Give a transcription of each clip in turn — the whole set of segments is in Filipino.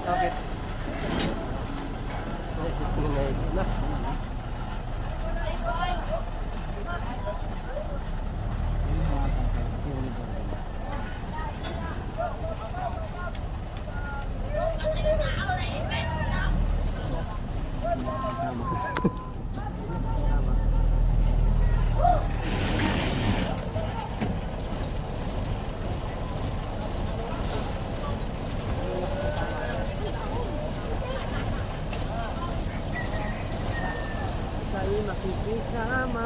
Bakit? Na. Tayo makikisama.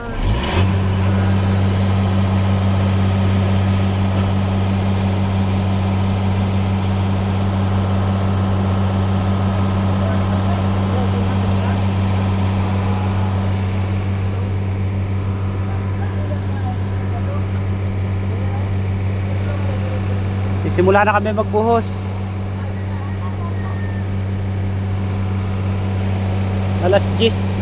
Simula na kami magbuhos. Alas 10.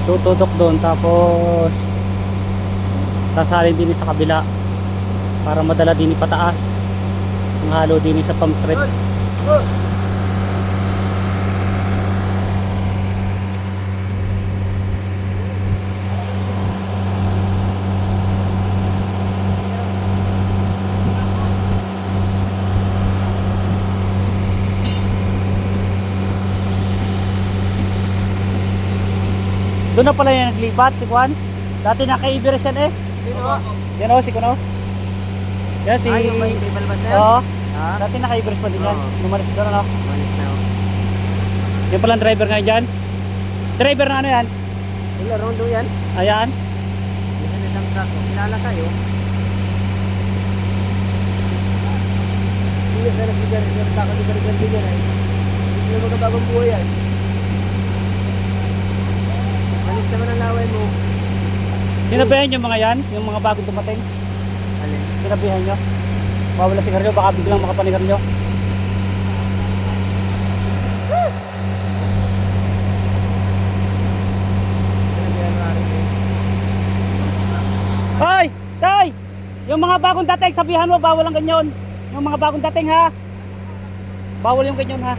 Tututok doon tapos sasalin din sa kabila para madala din pataas ang halo din sa pump tread. Doon na pala yung naglipat si Juan. Dati naka-Iberes yan eh. Sino? Yan o, si Kuno. Yan si... Yung may balbas na yan? Oo. Ha? Dati naka-Iberes pa din yan. Oo. Lumalis doon ano. Malis na ako. Yan pala ang driver ngayon dyan. Driver na ano yan? Wala, rondo yan. Ayan. Yan na lang truck. Kilala kayo. Hindi na nagsigar. Nakaligar-gar din yan ay. Hindi na magkabagong buhay yan. Malis naman ang laway mo. Sinabihan yung mga yan? Yung mga bagong dumating? Alin? Sinabihan nyo? Bawala sigarilyo, baka biglang makapanigarilyo. Hoy! Tay! Yung mga bagong dating, sabihan mo, bawal ang ganyan. Yung mga bagong dating ha. Bawal yung ganyan ha.